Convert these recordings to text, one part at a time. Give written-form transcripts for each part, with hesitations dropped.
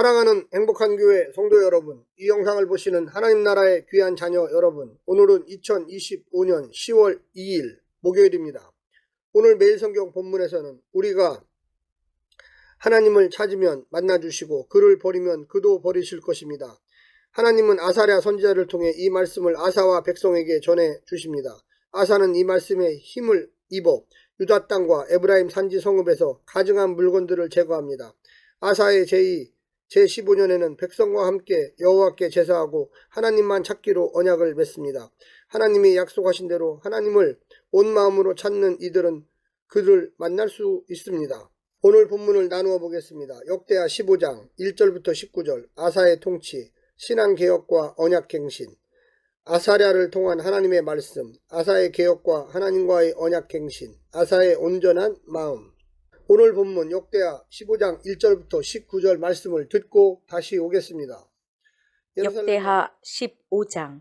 사랑하는 행복한 교회 성도 여러분, 이 영상을 보시는 하나님 나라의 귀한 자녀 여러분, 오늘은 2025년 10월 2일 목요일입니다. 오늘 매일 성경 본문에서는 우리가 하나님을 찾으면 만나주시고 그를 버리면 그도 버리실 것입니다. 하나님은 아사랴 선지자를 통해 이 말씀을 아사와 백성에게 전해 주십니다. 아사는 이 말씀에 힘을 입어 유다 땅과 에브라임 산지 성읍에서 가증한 물건들을 제거합니다. 아사의 제15년에는 백성과 함께 여호와께 제사하고 하나님만 찾기로 언약을 맺습니다. 하나님이 약속하신 대로 하나님을 온 마음으로 찾는 이들은 그를 만날 수 있습니다. 오늘 본문을 나누어 보겠습니다. 역대하 15장 1절부터 19절, 아사의 통치, 신앙개혁과 언약갱신, 아사랴를 통한 하나님의 말씀, 아사의 개혁과 하나님과의 언약갱신, 아사의 온전한 마음. 오늘 본문 역대하 15장 1절부터 19절 말씀을 듣고 다시 오겠습니다. 역대하 15장.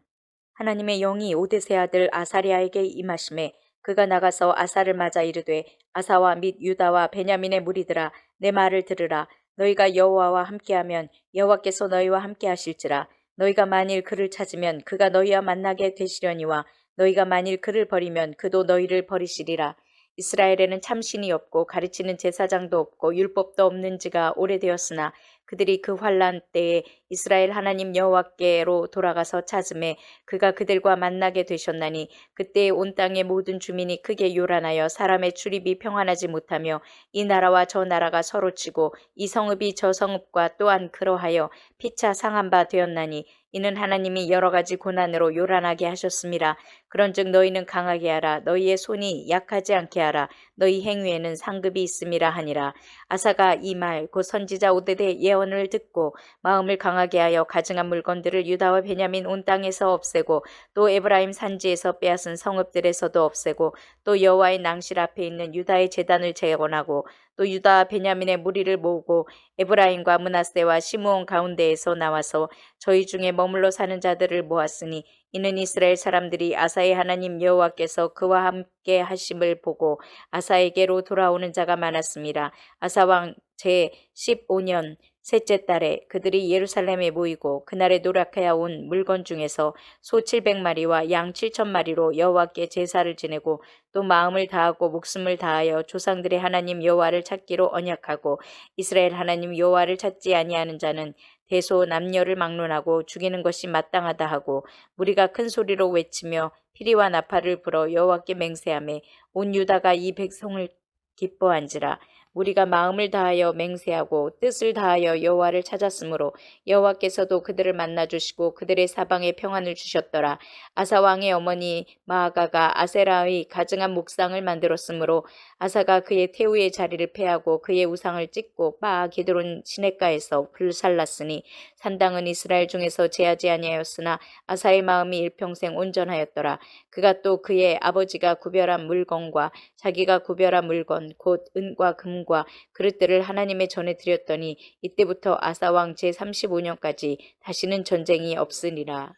하나님의 영이 오데세 아들 아사랴에게 임하심에 그가 나가서 아사를 맞아 이르되, 아사와 및 유다와 베냐민의 무리들아, 내 말을 들으라. 너희가 여호와와 함께하면 여호와께서 너희와 함께하실지라. 너희가 만일 그를 찾으면 그가 너희와 만나게 되시려니와 너희가 만일 그를 버리면 그도 너희를 버리시리라. 이스라엘에는 참신이 없고 가르치는 제사장도 없고 율법도 없는 지가 오래되었으나 그들이 그 환난 때에 이스라엘 하나님 여호와께로 돌아가서 찾음에 그가 그들과 만나게 되셨나니, 그때 온 땅의 모든 주민이 크게 요란하여 사람의 출입이 평안하지 못하며 이 나라와 저 나라가 서로 치고 이 성읍이 저 성읍과 또한 그러하여 피차 상한 바 되었나니, 이는 하나님이 여러 가지 고난으로 요란하게 하셨습니다. 그런즉 너희는 강하게 하라. 너희의 손이 약하지 않게 하라. 너희 행위에는 상급이 있음이라 하니라. 아사가 이 말 곧 선지자 오데세 예언을 듣고 마음을 강하게 하여 가증한 물건들을 유다와 베냐민 온 땅에서 없애고 또 에브라임 산지에서 빼앗은 성읍들에서도 없애고 또 여호와의 낭실 앞에 있는 유다의 제단을 재건하고 또 유다와 베냐민의 무리를 모으고 에브라임과 므낫세와 시므온 가운데에서 나와서 저희 중에 머물러 사는 자들을 모았으니, 이는 이스라엘 사람들이 아사의 하나님 여호와께서 그와 함께 하심을 보고 아사에게로 돌아오는 자가 많았습니다. 아사 왕 제15년 셋째 달에 그들이 예루살렘에 모이고 그날에 노력하여 온 물건 중에서 소 700마리와 양 7,000마리로 여호와께 제사를 지내고 또 마음을 다하고 목숨을 다하여 조상들의 하나님 여호와를 찾기로 언약하고, 이스라엘 하나님 여호와를 찾지 아니하는 자는 대소 남녀를 막론하고 죽이는 것이 마땅하다 하고, 무리가 큰 소리로 외치며 피리와 나팔을 불어 여호와께 맹세하며 온 유다가 이 백성을 기뻐한지라. 우리가 마음을 다하여 맹세하고 뜻을 다하여 여호와를 찾았으므로 여호와께서도 그들을 만나주시고 그들의 사방에 평안을 주셨더라. 아사 왕의 어머니 마아가가 아세라의 가증한 목상을 만들었으므로 아사가 그의 태우의 자리를 패하고 그의 우상을 찢고 바 기드론 시냇가에서 불살랐으니, 산당은 이스라엘 중에서 제하지 아니하였으나 아사의 마음이 일평생 온전하였더라. 그가 또 그의 아버지가 구별한 물건과 자기가 구별한 물건 곧 은과 금과 그릇들을 하나님의 전에 드렸더니, 이때부터 아사 왕 제35년까지 다시는 전쟁이 없으니라.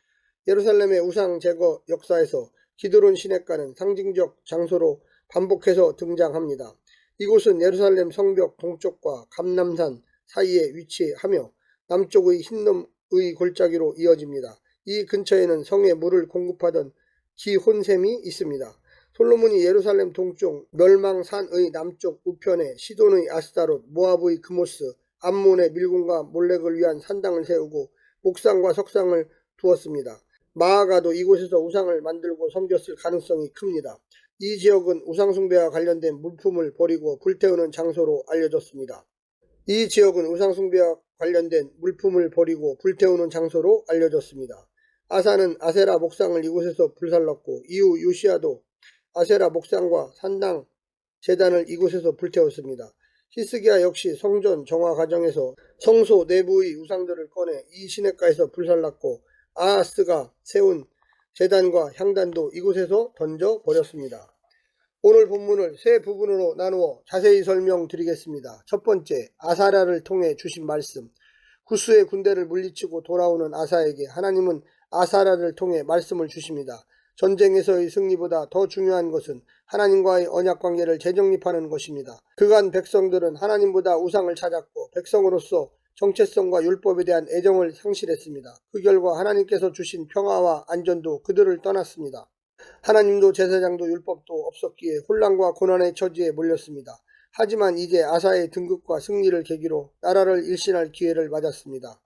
예루살렘의 우상 제거 역사에서 기드론 시냇가는 상징적 장소로 반복해서 등장합니다. 이곳은 예루살렘 성벽 동쪽과 감람산 사이에 위치하며 남쪽의 흰놈의 골짜기로 이어집니다. 이 근처에는 성에 물을 공급하던 기혼샘이 있습니다. 솔로몬이 예루살렘 동쪽 멸망산의 남쪽 우편에 시돈의 아스타롯, 모압의 그모스, 암몬의 밀군과 몰렉을 위한 산당을 세우고 목상과 석상을 두었습니다. 마아가도 이곳에서 우상을 만들고 섬겼을 가능성이 큽니다. 이 지역은 우상숭배와 관련된 물품을 버리고 불태우는 장소로 알려졌습니다. 아사는 아세라 목상을 이곳에서 불살랐고, 이후 요시야도 아세라 목상과 산당 제단을 이곳에서 불태웠습니다. 히스기야 역시 성전 정화 과정에서 성소 내부의 우상들을 꺼내 이 시냇가에서 불살랐고, 아하스가 세운 제단과 향단도 이곳에서 던져버렸습니다. 오늘 본문을 세 부분으로 나누어 자세히 설명드리겠습니다. 첫 번째, 아사랴를 통해 주신 말씀. 구스의 군대를 물리치고 돌아오는 아사에게 하나님은 아사랴를 통해 말씀을 주십니다. 전쟁에서의 승리보다 더 중요한 것은 하나님과의 언약관계를 재정립하는 것입니다. 그간 백성들은 하나님보다 우상을 찾았고 백성으로서 정체성과 율법에 대한 애정을 상실했습니다. 그 결과 하나님께서 주신 평화와 안전도 그들을 떠났습니다. 하나님도 제사장도 율법도 없었기에 혼란과 고난의 처지에 몰렸습니다. 하지만 이제 아사의 등극과 승리를 계기로 나라를 일신할 기회를 맞았습니다.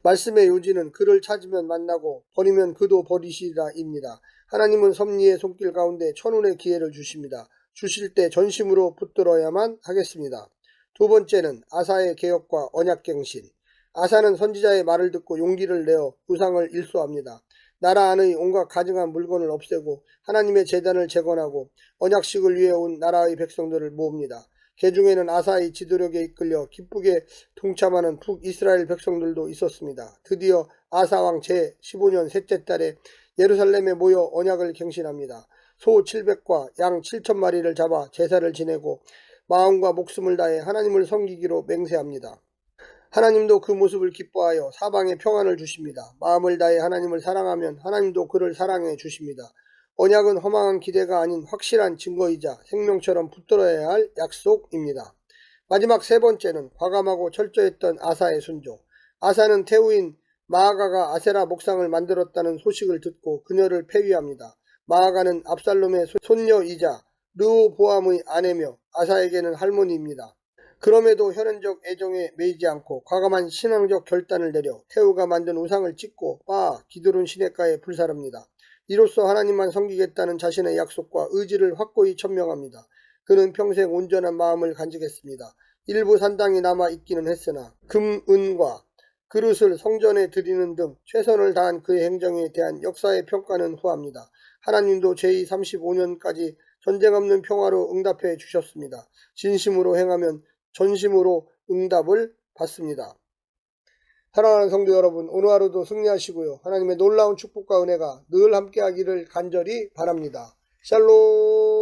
말씀의 요지는 그를 찾으면 만나고 버리면 그도 버리시리라입니다. 하나님은 섭리의 손길 가운데 천운의 기회를 주십니다. 주실 때 전심으로 붙들어야만 하겠습니다. 두 번째는 아사의 개혁과 언약갱신. 아사는 선지자의 말을 듣고 용기를 내어 우상을 일소합니다. 나라 안의 온갖 가증한 물건을 없애고 하나님의 제단을 재건하고 언약식을 위해 온 나라의 백성들을 모읍니다. 그 중에는 아사의 지도력에 이끌려 기쁘게 동참하는 북이스라엘 백성들도 있었습니다. 드디어 아사왕 제15년 셋째 달에 예루살렘에 모여 언약을 갱신합니다. 소 700과 양 7,000마리를 잡아 제사를 지내고 마음과 목숨을 다해 하나님을 섬기기로 맹세합니다. 하나님도 그 모습을 기뻐하여 사방에 평안을 주십니다. 마음을 다해 하나님을 사랑하면 하나님도 그를 사랑해 주십니다. 언약은 허망한 기대가 아닌 확실한 증거이자 생명처럼 붙들어야 할 약속입니다. 마지막 세 번째는 과감하고 철저했던 아사의 순종. 아사는 태우인 마아가가 아세라 목상을 만들었다는 소식을 듣고 그녀를 폐위합니다. 마아가는 압살롬의 손녀이자 르호보암의 아내며 아사에게는 할머니입니다. 그럼에도 혈연적 애정에 매이지 않고 과감한 신앙적 결단을 내려 태우가 만든 우상을 찢고 빻아 기드론 시냇가에 불사릅니다. 이로써 하나님만 섬기겠다는 자신의 약속과 의지를 확고히 천명합니다. 그는 평생 온전한 마음을 간직했습니다. 일부 산당이 남아 있기는 했으나 금, 은과 그릇을 성전에 드리는 등 최선을 다한 그의 행정에 대한 역사의 평가는 후합니다. 하나님도 제35년까지 전쟁 없는 평화로 응답해 주셨습니다. 진심으로 행하면 전심으로 응답을 받습니다. 사랑하는 성도 여러분, 오늘 하루도 승리하시고요. 하나님의 놀라운 축복과 은혜가 늘 함께하기를 간절히 바랍니다. 샬롬.